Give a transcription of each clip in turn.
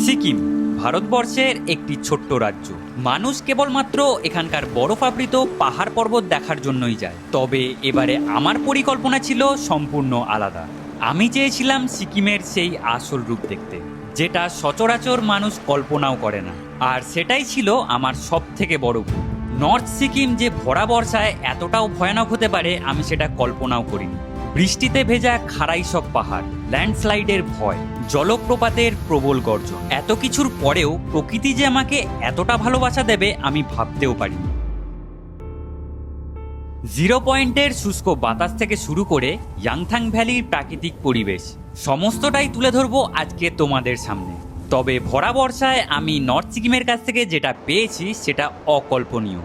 সিকিম ভারতবর্ষের একটি ছোট্ট রাজ্য। মানুষ কেবলমাত্র এখানকার বরফাবৃত পাহাড় পর্বত দেখার জন্যই যায়। তবে এবারে আমার পরিকল্পনা ছিল সম্পূর্ণ আলাদা। আমি চেয়েছিলাম সিকিমের সেই আসল রূপ দেখতে, যেটা সচরাচর মানুষ কল্পনাও করে না। আর সেটাই ছিল আমার সবথেকে বড় ভুল। নর্থ সিকিম যে ভরা বর্ষায় এতটাও ভয়ানক হতে পারে আমি সেটা কল্পনাও করিনি। বৃষ্টিতে ভেজা খাড়াই সব পাহাড়, ল্যান্ডস্লাইডের ভয়, জলপ্রপাতের প্রবল গর্জন, এত কিছুর পরেও প্রকৃতি যে আমাকে এতটা ভালোবাসা দেবে আমি ভাবতেও পারিনি। জিরো পয়েন্টের শুষ্ক বাতাস থেকে শুরু করে ইয়াংথাং ভ্যালির প্রাকৃতিক পরিবেশ, সমস্তটাই তুলে ধরবো আজকে তোমাদের সামনে। তবে ভরা বর্ষায় আমি নর্থ সিকিমের কাছ থেকে যেটা পেয়েছি সেটা অকল্পনীয়।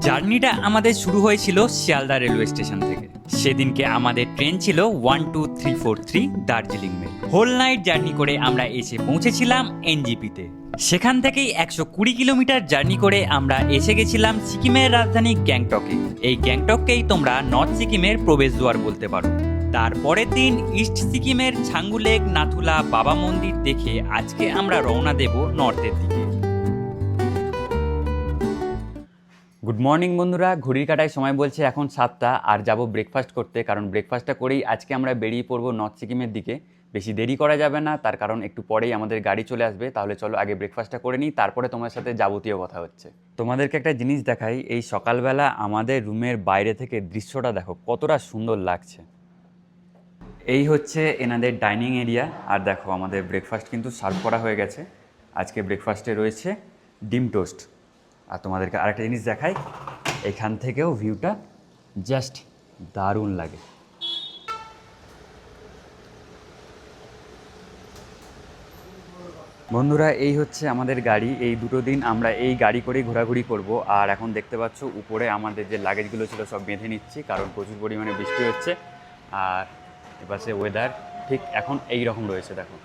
জার্নিটা আমাদের শুরু হয়েছিল শিয়ালদা রেলওয়ে স্টেশন থেকে। সেদিনকে আমাদের ট্রেন ছিল 12343 Darjeeling mail. Whole night journey করে আমরা এসে পৌঁছেছিলাম এনজিপিতে। সেখান থেকেই 120 কিলোমিটার জার্নি করে আমরা এসে গেছিলাম সিকিমের রাজধানী গ্যাংটকে। এই গ্যাংটককেই তোমরা নর্থ সিকিমের প্রবেশদ্বার বলতে পারো। তারপরের দিন ইস্ট সিকিমের ছাঙ্গুলেক, নাথুলা বাবা মন্দির দেখে আজকে আমরা রওনা দেব নর্থের দিকে। গুড মর্নিং বন্ধুরা, ঘড়ির কাটায় সময় বলছে এখন 7টা, আর যাব ব্রেকফাস্ট করতে। কারণ ব্রেকফাস্টটা করেই আজকে আমরা বেরিয়ে পড়বো নর্থ সিকিমের দিকে। বেশি দেরি করা যাবে না, তার কারণ একটু পরেই আমাদের গাড়ি চলে আসবে। তাহলে চলো আগে ব্রেকফাস্টটা করে নিই, তারপরে তোমার সাথে যাবতীয় কথা হচ্ছে। তোমাদেরকে একটা জিনিস দেখাই, এই সকালবেলা আমাদের রুমের বাইরে থেকে দৃশ্যটা দেখো কতটা সুন্দর লাগছে। এই হচ্ছে এনাদের ডাইনিং এরিয়া। আর দেখো আমাদের ব্রেকফাস্ট কিন্তু সার্ভ করা হয়ে গেছে। আজকে ব্রেকফাস্টে রয়েছে ডিম টোস্ট। আর তোমাদেরকে আরেকটা জিনিস দেখাই, এখান থেকেও ভিউটা জাস্ট দারুণ লাগে। বন্ধুরা এই হচ্ছে আমাদের গাড়ি। এই দুটো দিন আমরা এই গাড়ি করেই ঘোরাঘুরি করব। আর এখন দেখতে পাচ্ছ উপরে আমাদের যে লাগেজগুলো ছিল সব বেঁধে নিচ্ছি, কারণ প্রচুর পরিমাণে বৃষ্টি হচ্ছে। আর এপাশে ওয়েদার ঠিক এখন এই রকম রয়েছে দেখো।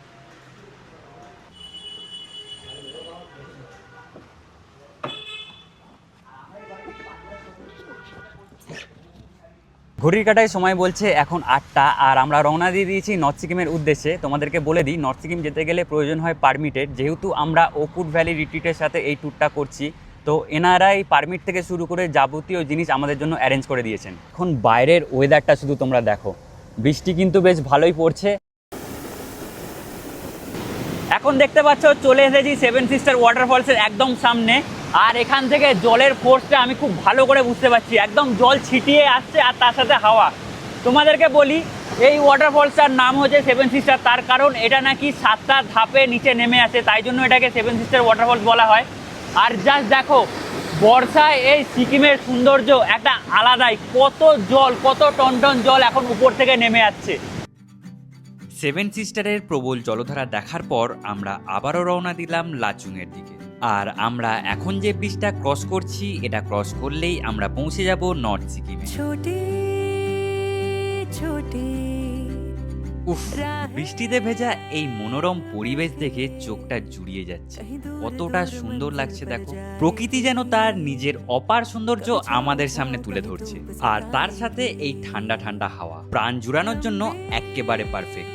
ঘড়ির কাটায় সময় বলছে এখন 8টা, আর আমরা রওনা দিয়ে দিয়েছি নর্থ সিকিমের উদ্দেশ্যে। তোমাদেরকে বলে দিই, নর্থ সিকিম যেতে গেলে প্রয়োজন হয় পারমিটের। যেহেতু আমরা ওকুট ভ্যালি রিট্রিটের সাথে এই ট্যুরটা করছি, তো এনারাই পারমিট থেকে শুরু করে যাবতীয় জিনিস আমাদের জন্য অ্যারেঞ্জ করে দিয়েছেন। এখন বাইরের ওয়েদারটা শুধু তোমরা দেখো, বৃষ্টি কিন্তু বেশ ভালোই পড়ছে। এখন দেখতে পাচ্ছ চলে এসেছি সেভেন সিস্টার ওয়াটারফলসের একদম সামনে। আর এখান থেকে জলের ফোর্সটা আমি খুব ভালো করে বুঝতে পারছি, একদম জল ছিটিয়ে আসছে আর তার সাথে হাওয়া। তোমাদেরকে বলি, এই ওয়াটারফলসটার নাম হচ্ছে সেভেন সিস্টার, তার কারণ এটা নাকি 7টা ধাপে নিচে নেমে আসে, তাই জন্য এটাকে সেভেন সিস্টার ওয়াটারফলস বলা হয়। আর জাস্ট দেখো বর্ষায় এই সিকিমের সৌন্দর্য একটা আলাদাই, কত জল, কত টন টন জল এখন উপর থেকে নেমে আসছে। সেভেন সিস্টারের প্রবল জলধারা দেখার পর আমরা আবারও রওনা দিলাম লাচুংয়ের দিকে। আর আমরা এখন যে ব্রিজটা ক্রস করছি, এটা ক্রস করলেই আমরা পৌঁছে যাব নর্থ সিকিমে। উফ, বৃষ্টিতে ভেজা এই মনোরম পরিবেশ দেখে চোখটা জুড়িয়ে যাচ্ছে। কতটা সুন্দর লাগছে দেখো, প্রকৃতি যেন তার নিজের অপার সৌন্দর্য আমাদের সামনে তুলে ধরছে। আর তার সাথে এই ঠান্ডা ঠান্ডা হাওয়া প্রাণ জুড়ানোর জন্য একেবারে পারফেক্ট।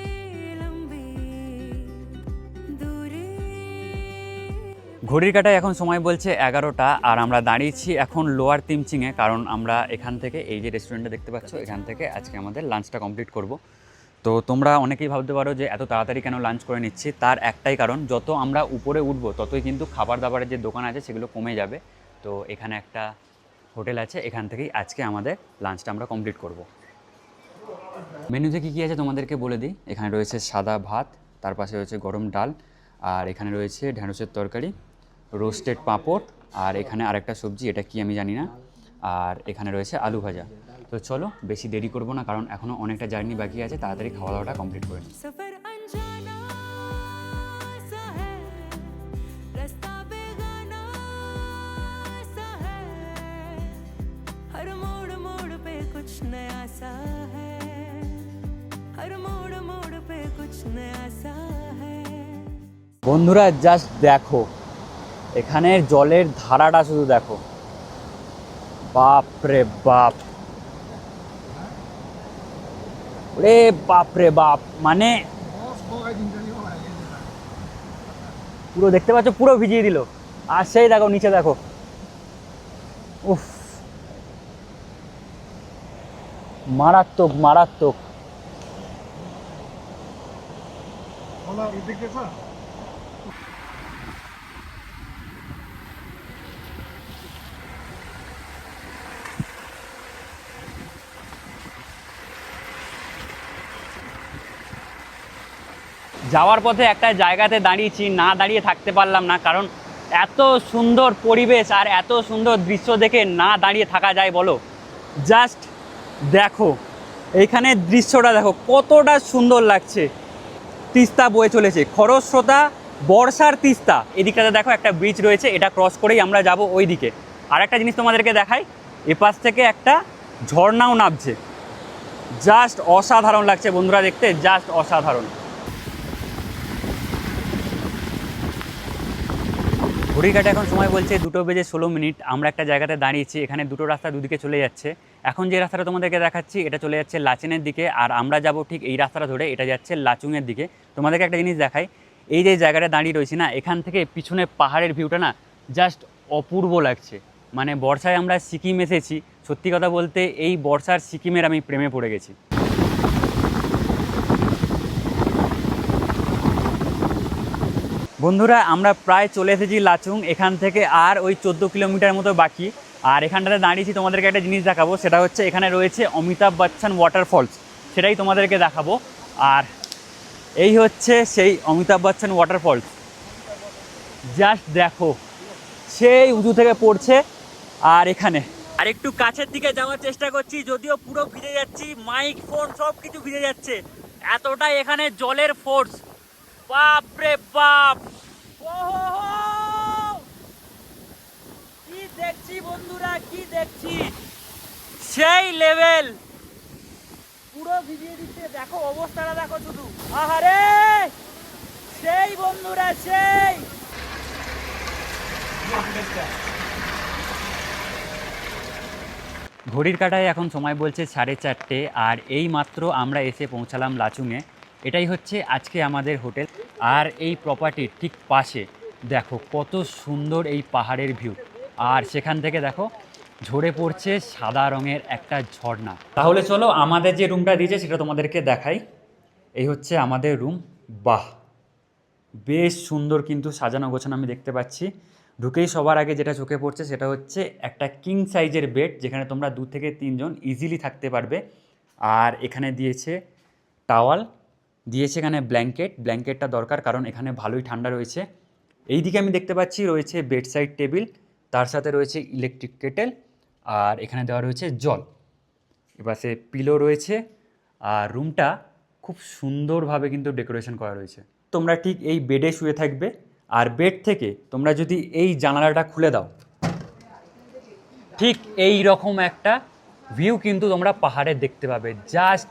ঘড়ির কাটায় এখন সময় বলছে 11টা, আর আমরা দাঁড়িয়েছি এখন লোয়ার তিমচিংয়ে। কারণ আমরা এখান থেকে এই যে রেস্টুরেন্টটা দেখতে পাচ্ছ, এখান থেকে আজকে আমাদের লাঞ্চটা কমপ্লিট করব। তো তোমরা অনেকেই ভাবতে পারো যে এত তাড়াতাড়ি কেন লাঞ্চ করে নিচ্ছি। তার একটাই কারণ, যত আমরা উপরে উঠবো ততই কিন্তু খাবার দাবারের যে দোকান আছে সেগুলো কমে যাবে। তো এখানে একটা হোটেল আছে, এখান থেকেই আজকে আমাদের লাঞ্চটা আমরা কমপ্লিট করব। মেনুতে কী কী আছে তোমাদেরকে বলে দিই। এখানে রয়েছে সাদা ভাত, তার পাশে রয়েছে গরম ডাল, আর এখানে রয়েছে ঢ্যাঁড়সের তরকারি, রোস্টেড পাঁপড়, আর এখানে আরেকটা সবজি, এটা কি আমি জানি না, আর এখানে রয়েছে আলু ভাজা। তো চলো বেশি দেরি করবো না, কারণ এখনও অনেকটা জার্নি বাকি আছে, তাড়াতাড়ি খাওয়া দাওয়াটা কমপ্লিট করে নিই। বন্ধুরা জাস্ট দেখো, এখানের জলের ধারাটা শুধু দেখো, বাপ রে বাপ। রে বাপ রে বাপ, মানে পুরো দেখতে পাচ্ছ, পুরো ভিজিয়ে দিল। আর সেই দেখো নিচে দেখো, উফ, মারাত্মক মারাত্মক। যাওয়ার পথে একটা জায়গাতে দাঁড়িয়েছি, না দাঁড়িয়ে থাকতে পারলাম না, কারণ এত সুন্দর পরিবেশ আর এত সুন্দর দৃশ্য দেখে না দাঁড়িয়ে থাকা যায় বলো? জাস্ট দেখো এইখানে দৃশ্যটা দেখো কতটা সুন্দর লাগছে। তিস্তা বয়ে চলেছে, খরস্রোতা বর্ষার তিস্তা। এদিকটাতে দেখো একটা ব্রিজ রয়েছে, এটা ক্রস করেই আমরা যাব ওই দিকে। আর একটা জিনিস তোমাদেরকে দেখাই, এপাশ থেকে একটা ঝর্ণাও নামছে। জাস্ট অসাধারণ লাগছে বন্ধুরা দেখতে, জাস্ট অসাধারণ। ঘড়ির কাঁটা এখন সময় বলছে 2:16। আমরা একটা জায়গাতে দাঁড়িয়েছি, এখানে দুটো রাস্তা দুদিকে চলে যাচ্ছে। এখন যে রাস্তাটা তোমাদেরকে দেখাচ্ছি এটা চলে যাচ্ছে লাচেনের দিকে, আর আমরা যাব ঠিক এই রাস্তাটা ধরে, এটা যাচ্ছে লাচুংয়ের দিকে। তোমাদেরকে একটা জিনিস দেখাই, এই যে জায়গাটা দাঁড়িয়ে রয়েছি না, এখান থেকে পিছনে পাহাড়ের ভিউটা না জাস্ট অপূর্ব লাগছে। মানে বর্ষায় আমরা সিকিম এসেছি, সত্যি কথা বলতে এই বর্ষার সিকিমের আমি প্রেমে পড়ে গেছি। বন্ধুরা আমরা প্রায় চলে এসেছি লাচুং, এখান থেকে আর ওই 14 কিলোমিটার মতো বাকি। আর এখানটাতে দাঁড়িয়েছি, তোমাদেরকে একটা জিনিস দেখাবো, সেটা হচ্ছে এখানে রয়েছে অমিতাভ বচ্চন ওয়াটারফলস, সেটাই তোমাদেরকে দেখাবো। আর এই হচ্ছে সেই অমিতাভ বচ্চন ওয়াটারফলস, জাস্ট দেখো সেই উঁচু থেকে পড়ছে। আর এখানে আর একটু কাছের দিকে যাওয়ার চেষ্টা করছি, যদিও পুরো ভিজে যাচ্ছি, মাইক ফোন সব কিছু ভিজে যাচ্ছে, এতটাই এখানে জলের ফোর্স। বাপ রে বাপ, কি দেখছি বন্ধুরা, কি দেখছি, সেই লেভেল, পুরো ভিজিয়ে দিচ্ছে। দেখো অবস্থাটা দেখো শুধু, আহারে সেই বন্ধুরা সেই। ঘড়ির কাঁটায় এখন সময় বলছে 4:30, আর এই মাত্র আমরা এসে পৌঁছালাম লাচুংয়ে। এটাই হচ্ছে আজকে আমাদের হোটেল। আর এই প্রপার্টির ঠিক পাশে দেখো কত সুন্দর এই পাহাড়ের ভিউ, আর সেখান থেকে দেখো ঝরে পড়ছে সাদা রঙের একটা ঝর্ণা। তাহলে চলো আমাদের যে রুমটা দিয়েছে সেটা তোমাদেরকে দেখাই। এই হচ্ছে আমাদের রুম। বাহ, বেশ সুন্দর কিন্তু সাজানো গোছানো আমি দেখতে পাচ্ছি। ঢুকেই সবার আগে যেটা চোখে পড়ছে সেটা হচ্ছে একটা কিং সাইজের বেড, যেখানে তোমরা 2 থেকে 3 জন ইজিলি থাকতে পারবে। আর এখানে দিয়েছে টাওয়াল, দিয়েছে এখানে ব্ল্যাঙ্কেটটা দরকার, কারণ এখানে ভালোই ঠান্ডা রয়েছে। এই দিকে আমি দেখতে পাচ্ছি রয়েছে বেড সাইড টেবিল, তার সাথে রয়েছে ইলেকট্রিক কেটেল, আর এখানে দেওয়া রয়েছে জল। এপাশে পিলো রয়েছে, আর রুমটা খুব সুন্দরভাবে কিন্তু ডেকোরেশন করা রয়েছে। তোমরা ঠিক এই বেডে শুয়ে থাকবে, আর বেড থেকে তোমরা যদি এই জানালাটা খুলে দাও, ঠিক এই রকম একটা ভিউ কিন্তু তোমরা পাহাড়ে দেখতে পাবে। জাস্ট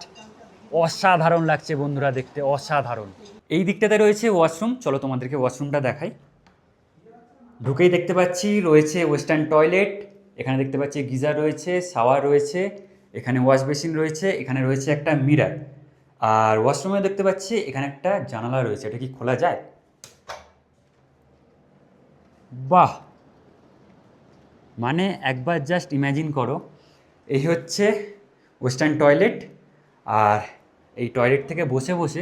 অসাধারণ লাগছে বন্ধুরা দেখতে, অসাধারণ। এই দিকটাতে রয়েছে ওয়াশরুম, চলো তোমাদেরকে ওয়াশরুমটা দেখাই। ঢুকেই দেখতে পাচ্ছি রয়েছে ওয়েস্টার্ন টয়লেট, এখানে দেখতে পাচ্ছি গিজার রয়েছে, শাওয়ার রয়েছে, এখানে ওয়াশ বেসিন রয়েছে, এখানে রয়েছে একটা মিরার। আর ওয়াশরুমে দেখতে পাচ্ছি এখানে একটা জানালা রয়েছে, এটা কি খোলা যায়? বাহ, মানে একবার জাস্ট ইম্যাজিন করো, এই হচ্ছে ওয়েস্টার্ন টয়লেট, আর এই টয়লেট থেকে বসে বসে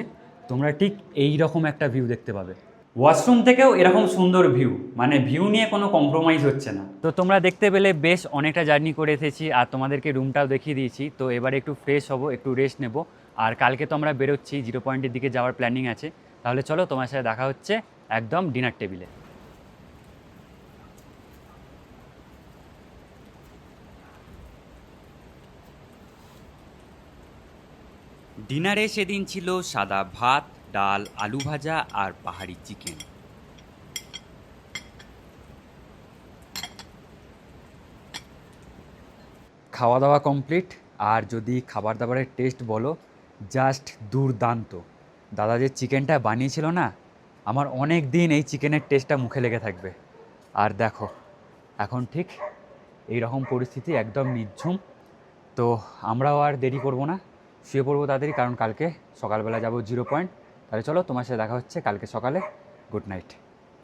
তোমরা ঠিক এই রকম একটা ভিউ দেখতে পাবে। ওয়াশরুম থেকেও এরকম সুন্দর ভিউ, মানে ভিউ নিয়ে কোনো কম্প্রোমাইজ হচ্ছে না। তো তোমরা দেখতে পেলে বেশ অনেকটা জার্নি করে এসেছি, আর তোমাদেরকে রুমটাও দেখিয়ে দিয়েছি। তো এবারে একটু ফ্রেশ হব, একটু রেস্ট নেব, আর কালকে তো আমরা বেরোচ্ছি, 0 পয়েন্টের দিকে যাওয়ার প্ল্যানিং আছে। তাহলে চলো তোমার সাথে দেখা হচ্ছে একদম ডিনার টেবিলে। ডিনারে সেদিন ছিল সাদা ভাত, ডাল, আলু ভাজা আর পাহাড়ি চিকেন। খাওয়া দাওয়া কমপ্লিট, আর যদি খাবার দাবারের টেস্ট বলো, জাস্ট দুর্দান্ত। দাদা যে চিকেনটা বানিয়েছিল না, আমার অনেক দিন এই চিকেনের টেস্টটা মুখে লেগে থাকবে। আর দেখো এখন ঠিক এই রকম পরিস্থিতি, একদম নিঝুম। তো আমরাও আর দেরি করব না, শুয়ে পড়বো তাড়াতাড়ি, কারণ কালকে সকালবেলা যাব 0 পয়েন্ট। তাহলে চলো, তোমার সাথে দেখা হচ্ছে কালকে সকালে। Good night.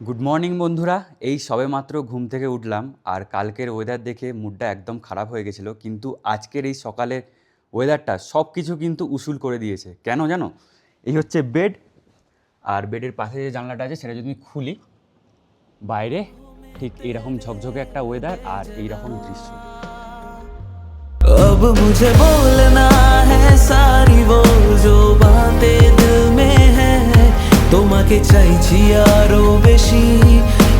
গুড মর্নিং বন্ধুরা, এই সবে মাত্র ঘুম থেকে উঠলাম, আর কালকের ওয়েদার দেখে মুডটা একদম খারাপ হয়ে গেছিলো, কিন্তু আজকের এই সকালের ওয়েদারটা সব কিছু কিন্তু উসুল করে দিয়েছে। কেন জানো? এই হচ্ছে বেড, আর বেডের পাশে যে জানলাটা আছে সেটা যদি আমি খুলি, বাইরে ঠিক এইরকম ঝকঝকে একটা ওয়েদার আর এইরকম দৃশ্য। अब मुझे बोलना है सारी वो जो बातें दिल में है, তোমাকে চাইছি আরো বেশি,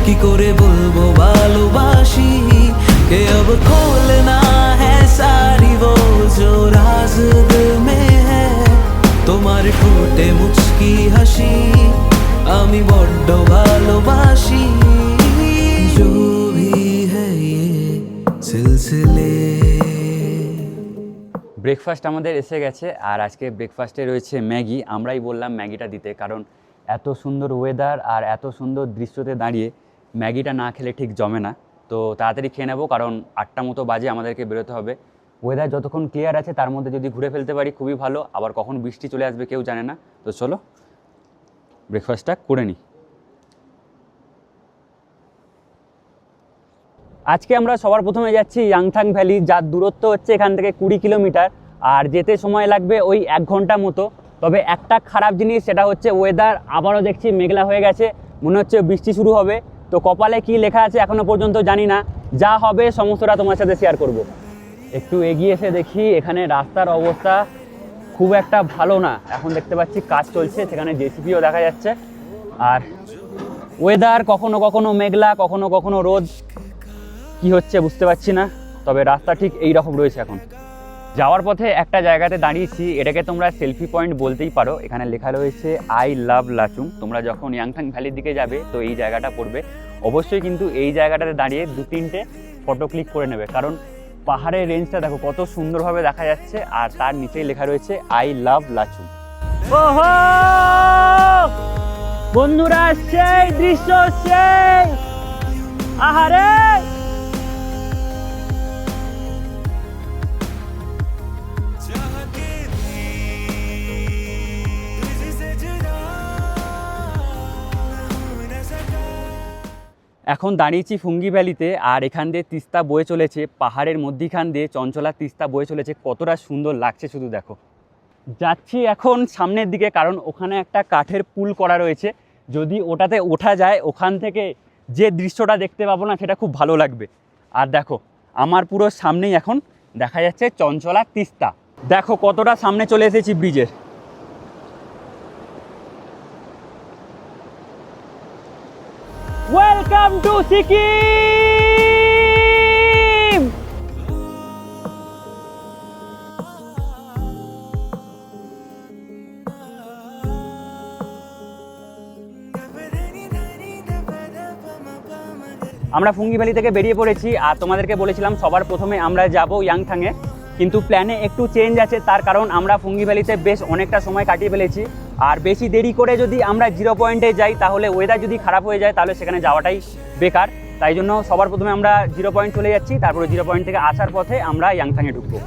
কি করে বলবো ভালোবাসি, কে अब खोलना है सारी वो जो राज दिल में है, তোমার ঠোঁটে মুচকি হাসি আমি বড্ড ভালোবাসি, जो भी है ये सिलसिले। ব্রেকফাস্ট আমাদের এসে গেছে, আর আজকে ব্রেকফাস্টে রয়েছে ম্যাগি। আমরাই বললাম ম্যাগিটা দিতে, কারণ এত সুন্দর ওয়েদার আর এত সুন্দর দৃশ্যতে দাঁড়িয়ে ম্যাগিটা না খেলে ঠিক জমে না। তো তাড়াতাড়ি খেয়ে নেবো, কারণ 8টা মতো বাজে, আমাদেরকে বেরোতে হবে। ওয়েদার যতক্ষণ ক্লিয়ার আছে তার মধ্যে যদি ঘুরে ফেলতে পারি খুবই ভালো, আবার কখন বৃষ্টি চলে আসবে কেউ জানে না। তো চলো ব্রেকফাস্টটা করে নিই। আজকে আমরা সবার প্রথমে যাচ্ছি ইয়াংথাং ভ্যালি, যার দূরত্ব হচ্ছে এখান থেকে 20 কিলোমিটার, আর যেতে সময় লাগবে ওই 1 ঘন্টা মতো। তবে একটা খারাপ জিনিস, সেটা হচ্ছে ওয়েদার আবারও দেখছি মেঘলা হয়ে গেছে, মনে হচ্ছে বৃষ্টি শুরু হবে। তো কপালে কি লেখা আছে এখনও পর্যন্ত জানি না, যা হবে সমস্তটা তোমার সাথে শেয়ার করব। একটু এগিয়ে এসে দেখি এখানে রাস্তার অবস্থা খুব একটা ভালো না। এখন দেখতে পাচ্ছি কাজ চলছে, সেখানে জেসিবিও দেখা যাচ্ছে, আর ওয়েদার কখনো কখনো মেঘলা, কখনো কখনো রোদ, কি হচ্ছে বুঝতে পারছি না। তবে রাস্তা ঠিক এই রকম রয়েছে। এখন যাওয়ার পথে একটা জায়গাতে দাঁড়িয়েছি, এটাকে তোমরা সেলফি পয়েন্ট বলতেই পারো। এখানে লেখা রয়েছে আই লাভ লাচুং। তোমরা যখন ইয়াংথাং ভ্যালির দিকে যাবে তো এই জায়গাটা পড়বে। অবশ্যই কিন্তু এই জায়গাটাতে দাঁড়িয়ে 2-3টে ফটো ক্লিক করে নেবে, কারণ পাহাড়ের রেঞ্জটা দেখো কত সুন্দরভাবে দেখা যাচ্ছে, আর তার নিচেই লেখা রয়েছে আই লাভ লাচুং। ওহো বন্ধুরা, সেই দৃশ্য, সেই আহারে! এখন দাঁড়িয়েছি ফুঙ্গি ভ্যালিতে, আর এখান দিয়ে তিস্তা বয়ে চলেছে, পাহাড়ের মধ্যিখান দিয়ে চঞ্চলা তিস্তা বয়ে চলেছে। কতটা সুন্দর লাগছে শুধু দেখো। যাচ্ছি এখন সামনের দিকে, কারণ ওখানে একটা কাঠের পুল করা রয়েছে। যদি ওটাতে ওঠা যায়, ওখান থেকে যে দৃশ্যটা দেখতে পাবো না, সেটা খুব ভালো লাগবে। আর দেখো আমার পুরো সামনেই এখন দেখা যাচ্ছে চঞ্চলা তিস্তা। দেখো কতটা সামনে চলে এসেছি ব্রিজের। Welcome to Sikkim. আমরা ফুঙ্গি ভ্যালি থেকে বেরিয়ে পড়েছি, আর তোমাদেরকে বলেছিলাম সবার প্রথমে আমরা যাব ইয়াংথাংয়ে, কিন্তু প্ল্যানে একটু চেঞ্জ আছে। তার কারণ আমরা ফুঙ্গি ভ্যালিতে বেশ অনেকটা সময় কাটিয়ে ফেলেছি, আর বেশি দেরি করে যদি আমরা 0 পয়েন্টে যাই, তাহলে ওয়েদার যদি খারাপ হয়ে যায় তাহলে সেখানে যাওয়াটাই বেকার। তাই জন্য সবার প্রথমে আমরা 0 পয়েন্ট চলে যাচ্ছি, তারপরে 0 পয়েন্ট থেকে আসার পথে আমরা ইয়াংথাংয়ে ঢুকবো।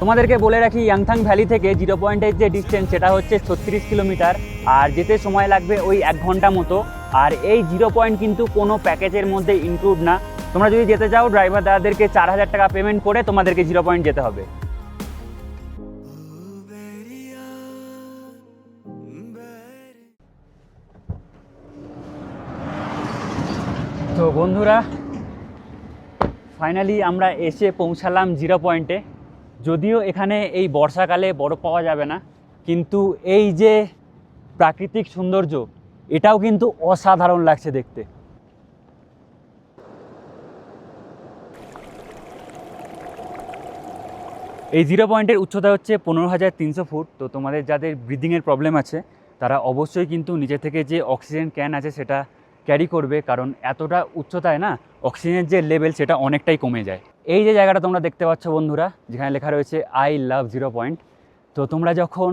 তোমাদেরকে বলে রাখি, ইয়াংথাং ভ্যালি থেকে 0 পয়েন্টের যে ডিস্টেন্স সেটা হচ্ছে 36 কিলোমিটার, আর যেতে সময় লাগবে ওই 1 ঘন্টা মতো। আর এই 0 পয়েন্ট কিন্তু কোনো প্যাকেজের মধ্যে ইনক্লুড না। তোমরা যদি যেতে চাও, ড্রাইভার দাদাদেরকে 4000 টাকা পেমেন্ট করে তোমাদেরকে 0 পয়েন্ট যেতে হবে। তো বন্ধুরা, ফাইনালি আমরা এসে পৌঁছালাম 0 পয়েন্টে। যদিও এখানে এই বর্ষাকালে বরফ পাওয়া যাবে না, কিন্তু এই যে প্রাকৃতিক সৌন্দর্য, এটাও কিন্তু অসাধারণ লাগছে দেখতে। এই 0 পয়েন্টের উচ্চতা হচ্ছে 15,300 ফুট। তো তোমাদের যাদের ব্রিদিংয়ের প্রবলেম আছে তারা অবশ্যই কিন্তু নিজে থেকে যে অক্সিজেন ক্যান আছে সেটা ক্যারি করবে, কারণ এতটা উচ্চতায় না অক্সিজেনের যে লেভেল সেটা অনেকটাই কমে যায়। এই যে জায়গাটা তোমরা দেখতে পাচ্ছ বন্ধুরা, যেখানে লেখা রয়েছে আই লাভ 0 পয়েন্ট, তো তোমরা যখন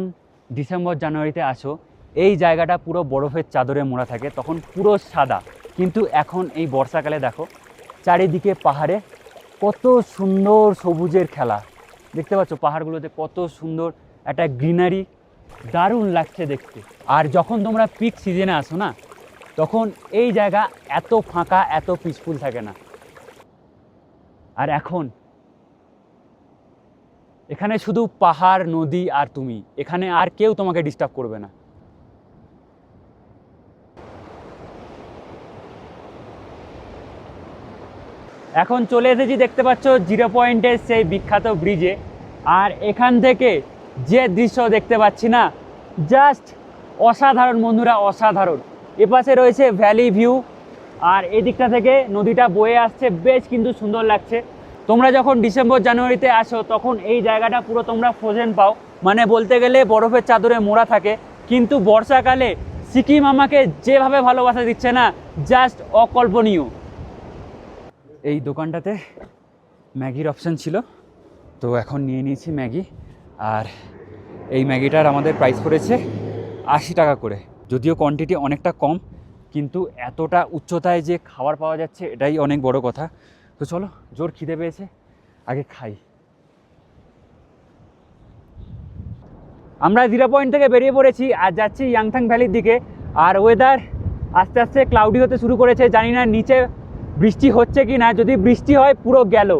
ডিসেম্বর জানুয়ারিতে আসো এই জায়গাটা পুরো বরফের চাদরে মোড়া থাকে, তখন পুরো সাদা। কিন্তু এখন এই বর্ষাকালে দেখো চারিদিকে পাহাড়ে কত সুন্দর সবুজের খেলা, দেখতে পাচ্ছ পাহাড়গুলোতে কত সুন্দর একটা গ্রিনারি, দারুণ লাগছে দেখতে। আর যখন তোমরা পিক সিজনে আসো না, তখন এই জায়গা এত ফাঁকা, এত পিসফুল থাকে না। আর এখন এখানে শুধু পাহাড়, নদী আর তুমি, এখানে আর কেউ তোমাকে ডিস্টার্ব করবে না। এখন চলে এসেছি দেখতে পাচ্ছ জিরো পয়েন্টের সেই বিখ্যাত ব্রিজে। আর এখান থেকে যে দৃশ্য দেখতে পাচ্ছি না, জাস্ট অসাধারণ বন্ধুরা, অসাধারণ। এপাশে রয়েছে ভ্যালি ভিউ, আর এদিকটা থেকে নদীটা বয়ে আসছে, বেশ কিন্তু সুন্দর লাগছে। তোমরা যখন ডিসেম্বর জানুয়ারিতে আসো তখন এই জায়গাটা পুরো তোমরা ফ্রোজেন পাও, মানে বলতে গেলে বরফের চাদরে মোড়া থাকে। কিন্তু বর্ষাকালে সিকিম আমাকে যেভাবে ভালোবাসা দিচ্ছে না, জাস্ট অকল্পনীয়। এই দোকানটাতে ম্যাগির অপশান ছিল, তো এখন নিয়ে নিয়েছি ম্যাগি। আর এই ম্যাগিটার আমাদের প্রাইস পড়েছে 80 টাকা করে। যদিও কোয়ান্টিটি অনেকটা কম, কিন্তু এতটা উচ্চতায় যে খাবার পাওয়া যাচ্ছে এটাই অনেক বড় কথা। তো চলো, জোর খিদে পেয়েছে, আগে খাই। আমরা জিরো পয়েন্ট থেকে বেরিয়ে পড়েছি আর যাচ্ছি ইয়াংথাং ভ্যালির দিকে। আর ওয়েদার আস্তে আস্তে ক্লাউডি হতে শুরু করেছে, জানি না নিচে বৃষ্টি হচ্ছে কি না। যদি বৃষ্টি হয় পুরো গেল।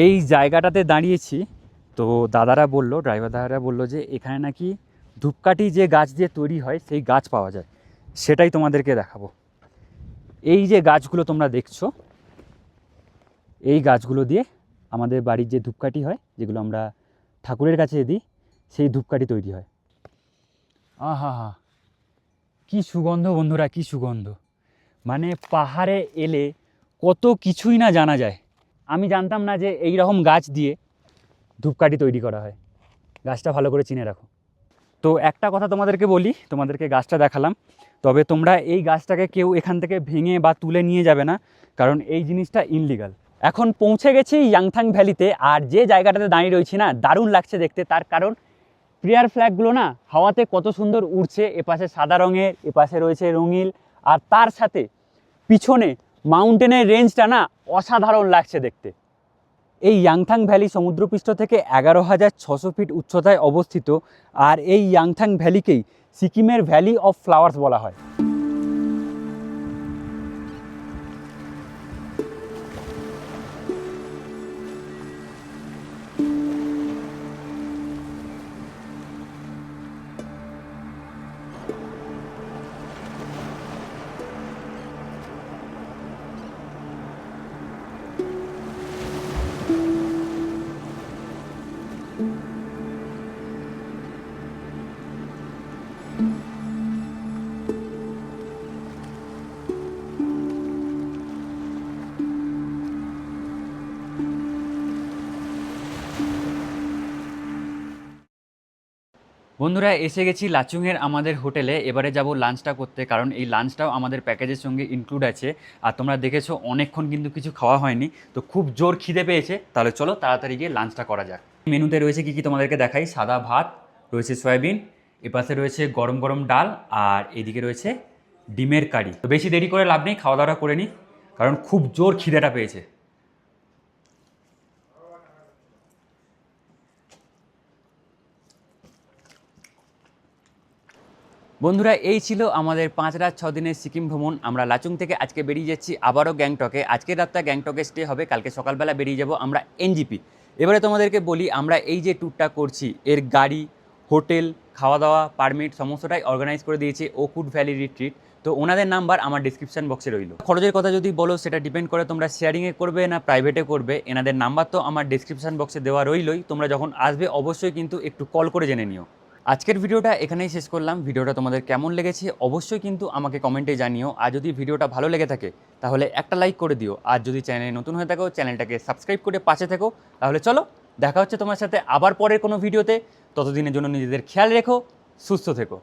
এই জায়গাটাতে দাঁড়িয়েছি, তো দাদারা বললো, ড্রাইভার দাদারা বললো যে এখানে নাকি ধূপকাঠি যে গাছ দিয়ে তৈরি হয় সেই গাছ পাওয়া যায়, সেটাই তোমাদেরকে দেখাবো। এই যে গাছগুলো তোমরা দেখছো, এই গাছগুলো দিয়ে আমাদের বাড়ির যে ধূপকাঠি হয়, যেগুলো আমরা ঠাকুরের কাছে দিই, সেই ধূপকাঠি তৈরি হয়। আহা হা, কী সুগন্ধ বন্ধুরা, কী সুগন্ধ! মানে পাহাড়ে এলে কত কিছুই না জানা যায়। আমি জানতাম না যে এই রকম গাছ দিয়ে ধূপকাঠি তৈরি করা হয়। গাছটা ভালো করে চিনে রাখো। তো একটা কথা তোমাদেরকে বলি, তোমাদেরকে গাছটা দেখালাম, তবে তোমরা এই গাছটাকে কেউ এখান থেকে ভেঙে বা তুলে নিয়ে যাবে না, কারণ এই জিনিসটা ইনলিগাল। এখন পৌঁছে গেছি ইয়াংথাং ভ্যালিতে, আর যে জায়গাটাতে দাঁড়িয়ে রয়েছি না, দারুণ লাগছে দেখতে। তার কারণ প্রেয়ার ফ্ল্যাগগুলো না হাওয়াতে কত সুন্দর উড়ছে। এপাশে সাদা রঙের, এপাশে রয়েছে রঙিন, আর তার সাথে পিছনে মাউন্টেনের রেঞ্জটা না অসাধারণ লাগছে দেখতে। এই ইয়াংথাং ভ্যালি সমুদ্রপৃষ্ঠ থেকে 11,600 ফিট উচ্চতায় অবস্থিত। আর এই ইয়াংথাং ভ্যালিকেই সিকিমের ভ্যালি অফ ফ্লাওয়ার্স বলা হয়। বন্ধুরা, এসে গেছি লাচুংয়ের আমাদের হোটেলে। এবারে যাব লাঞ্চটা করতে, কারণ এই লাঞ্চটাও আমাদের প্যাকেজের সঙ্গে ইনক্লুড আছে। আর তোমরা দেখেছো অনেকক্ষণ কিন্তু কিছু খাওয়া হয়নি, তো খুব জোর খিদে পেয়েছে। তাহলে চলো তাড়াতাড়ি গিয়ে লাঞ্চটা করা যাক। মেনুতে রয়েছে কী কী তোমাদেরকে দেখাই। সাদা ভাত রয়েছে, সয়াবিন, এপাশে রয়েছে গরম গরম ডাল, আর এদিকে রয়েছে ডিমের কারি। তো বেশি দেরি করে লাভ নেই, খাওয়া দাওয়া করে নিই, কারণ খুব জোর খিদেটা পেয়েছে। বন্ধুরা, এই ছিল আমাদের 5 রাত 6 দিনের সিকিম ভ্রমণ। আমরা লাচুং থেকে আজকে বেরিয়ে যাচ্ছি আবারও গ্যাংটকে। আজকের রাতটা গ্যাংটকে স্টে হবে, কালকে সকালবেলা বেরিয়ে যাব আমরা এনজিপি। এবারে তোমাদেরকে বলি, আমরা এই যে ট্যুরটা করছি, এর গাড়ি, হোটেল, খাওয়া দাওয়া, পারমিট সমস্তটাই অর্গানাইজ করে দিয়েছে ওকুড ভ্যালি রিট্রিট। তো ওনাদের নাম্বার আমার ডিসক্রিপশন বক্সে রইল। খরচের কথা যদি বলো, সেটা ডিপেন্ড করে তোমরা শেয়ারিংয়ে করবে না প্রাইভেটে করবে। এনাদের নাম্বার তো আমার ডিসক্রিপশন বক্সে দেওয়া রইলই। তোমরা যখন আসবে অবশ্যই কিন্তু একটু কল করে জেনে নিও। আজকের ভিডিওটা এখানেই শেষ করলাম। ভিডিওটা তোমাদের কেমন লেগেছে অবশ্যই কিন্তু আমাকে কমেন্টে জানিও। আর যদি ভিডিওটা ভালো লেগে থাকে তাহলে একটা লাইক করে দিও। আর যদি চ্যানেলে নতুন হয়ে থাকো, চ্যানেলটাকে সাবস্ক্রাইব করে পাশে থেকো। তাহলে চলো, দেখা হচ্ছে তোমার সাথে আবার পরের কোনো ভিডিওতে। ততদিনের জন্য নিজেদের খেয়াল রেখো, সুস্থ থেকো।